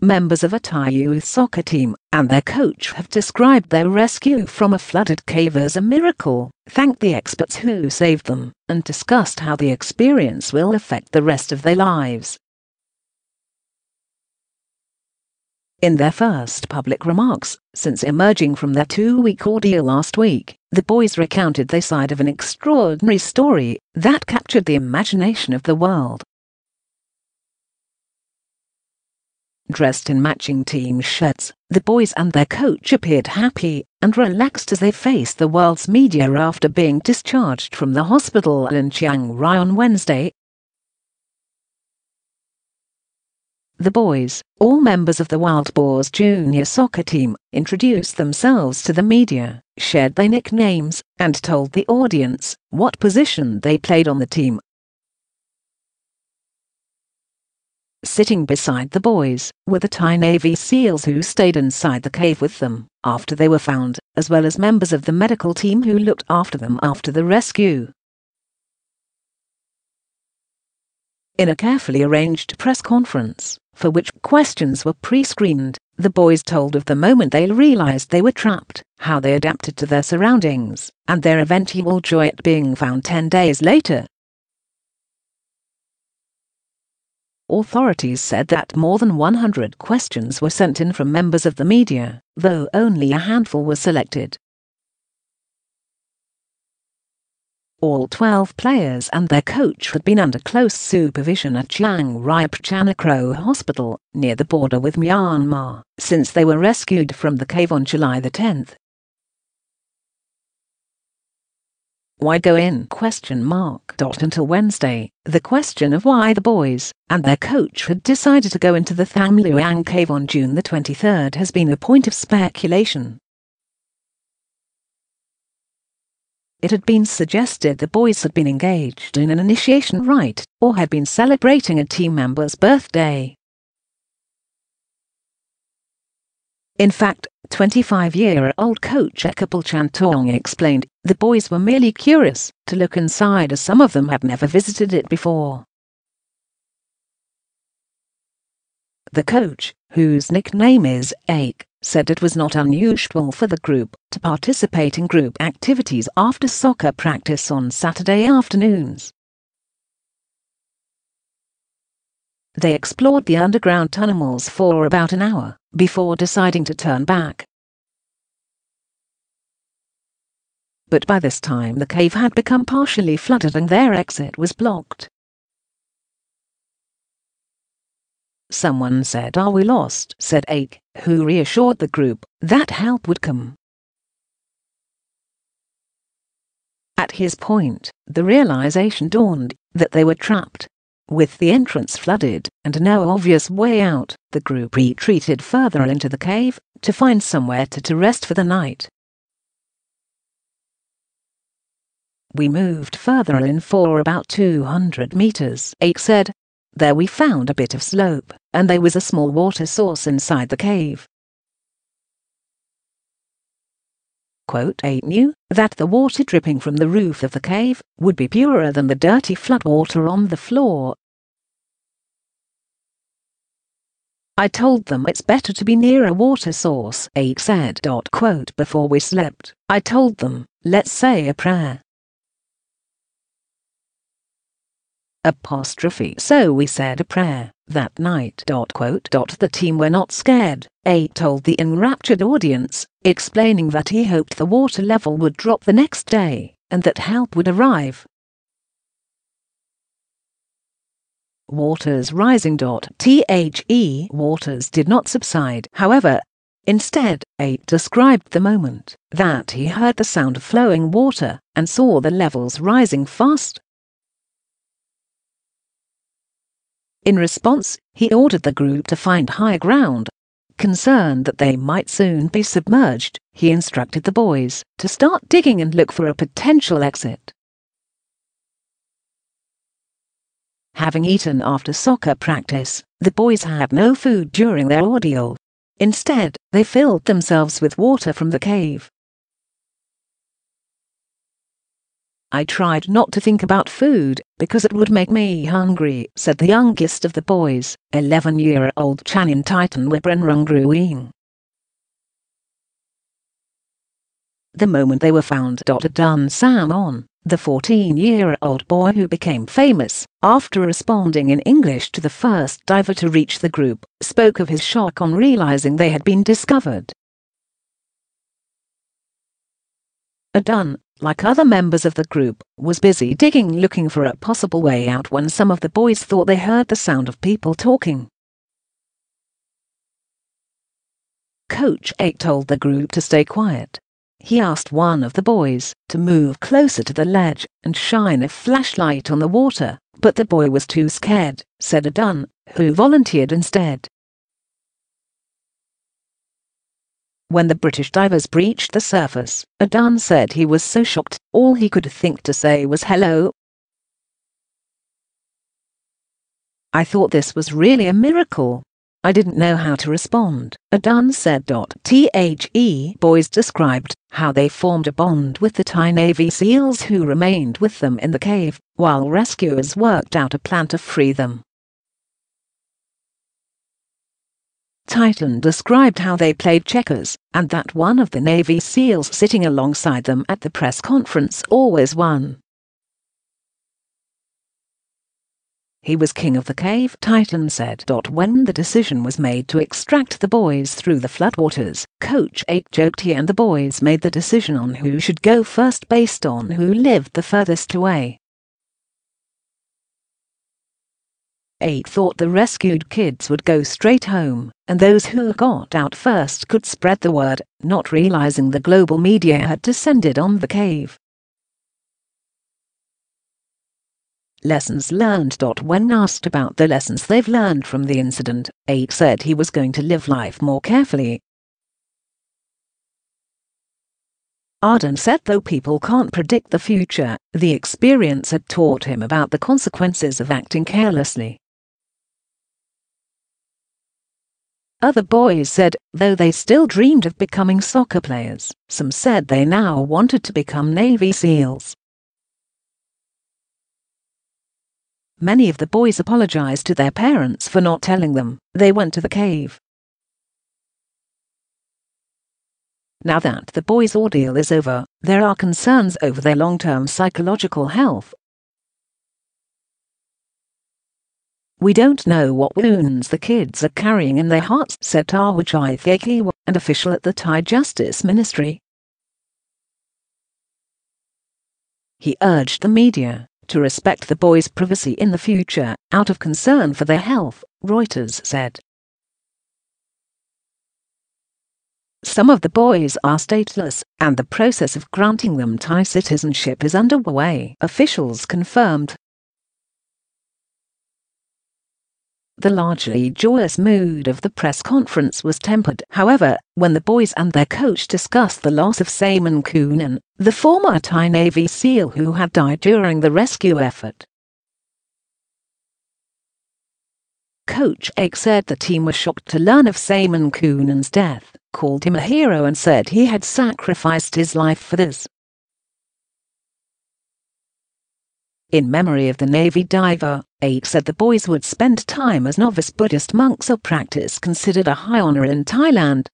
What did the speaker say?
members of a Thai youth soccer team and their coach have described their rescue from a flooded cave as a miracle, thanked the experts who saved them, and discussed how the experience will affect the rest of their lives. In their first public remarks since emerging from their 2-week ordeal last week, the boys recounted their side of an extraordinary story that captured the imagination of the world. Dressed in matching team shirts, the boys and their coach appeared happy and relaxed as they faced the world's media after being discharged from the hospital in Chiang Rai on Wednesday. The boys, all members of the Wild Boars junior soccer team, introduced themselves to the media, shared their nicknames, and told the audience what position they played on the team. Sitting beside the boys were the Thai Navy SEALs who stayed inside the cave with them after they were found, as well as members of the medical team who looked after them after the rescue. In a carefully arranged press conference, for which questions were pre-screened, the boys told of the moment they realized they were trapped, how they adapted to their surroundings, and their eventual joy at being found 10 days later. Authorities said that more than 100 questions were sent in from members of the media, though only a handful were selected. All 12 players and their coach had been under close supervision at Chiang Rai Hospital, near the border with Myanmar, since they were rescued from the cave on July the 10th. Why go in? Until Wednesday, the question of why the boys and their coach had decided to go into the Tham Luang cave on June the 23rd has been a point of speculation. It had been suggested the boys had been engaged in an initiation rite or had been celebrating a team member's birthday. In fact, 25-year-old coach Ekapol Chantong explained, the boys were merely curious to look inside as some of them had never visited it before. The coach, whose nickname is Ake, said it was not unusual for the group to participate in group activities after soccer practice on Saturday afternoons. They explored the underground tunnels for about an hour before deciding to turn back. But by this time the cave had become partially flooded and their exit was blocked. Someone said, "Are we lost?" said Ake, who reassured the group that help would come. At his point, the realization dawned that they were trapped. With the entrance flooded and no obvious way out, the group retreated further into the cave to find somewhere to rest for the night. We moved further in for about 200 meters, Ake said. There we found a bit of slope, and there was a small water source inside the cave. Quote, Ake knew that the water dripping from the roof of the cave would be purer than the dirty floodwater on the floor. I told them it's better to be near a water source, Ake said. Quote, before we slept, I told them, let's say a prayer. So we said a prayer that night. Quote, the team were not scared, Ake told the enraptured audience, explaining that he hoped the water level would drop the next day and that help would arrive. Waters rising. Waters did not subside, however. Instead, Ake described the moment that he heard the sound of flowing water and saw the levels rising fast. In response, he ordered the group to find higher ground. Concerned that they might soon be submerged, he instructed the boys to start digging and look for a potential exit. Having eaten after soccer practice, the boys had no food during their ordeal. Instead, they filled themselves with water from the cave. I tried not to think about food, because it would make me hungry, said the youngest of the boys, 11-year-old Chanyin Titan Wibrenrungruing. The moment they were found, Adun Samon, the 14-year-old boy who became famous after responding in English to the first diver to reach the group, spoke of his shock on realizing they had been discovered. Adun, like other members of the group, was busy digging looking for a possible way out when some of the boys thought they heard the sound of people talking. Coach 8 told the group to stay quiet. He asked one of the boys to move closer to the ledge and shine a flashlight on the water, but the boy was too scared, said Adun, who volunteered instead. When the British divers breached the surface, Adun said he was so shocked, all he could think to say was hello. I thought this was really a miracle. I didn't know how to respond, Adun said. The boys described how they formed a bond with the Thai Navy SEALs who remained with them in the cave, while rescuers worked out a plan to free them. Titan described how they played checkers, and that one of the Navy SEALs sitting alongside them at the press conference always won. He was king of the cave, Titan said. When the decision was made to extract the boys through the floodwaters, Coach 8 joked he and the boys made the decision on who should go first based on who lived the furthest away. 8 thought the rescued kids would go straight home, and those who got out first could spread the word, not realizing the global media had descended on the cave. Lessons learned. When asked about the lessons they've learned from the incident, 8 said he was going to live life more carefully. Arden said though people can't predict the future, the experience had taught him about the consequences of acting carelessly. Other boys said, though they still dreamed of becoming soccer players, some said they now wanted to become Navy SEALs. Many of the boys apologized to their parents for not telling them they went to the cave. Now that the boys' ordeal is over, there are concerns over their long-term psychological health. We don't know what wounds the kids are carrying in their hearts, said Tawajai Theki, an official at the Thai Justice Ministry. He urged the media to respect the boys' privacy in the future, out of concern for their health, Reuters said. Some of the boys are stateless, and the process of granting them Thai citizenship is underway, officials confirmed. The largely joyous mood of the press conference was tempered, however, when the boys and their coach discussed the loss of Saman Kunan, the former Thai Navy SEAL who had died during the rescue effort. Coach 8 said the team was shocked to learn of Saman Kunan's death, called him a hero and said he had sacrificed his life for this. In memory of the Navy diver, 8 said the boys would spend time as novice Buddhist monks, a practice considered a high honor in Thailand.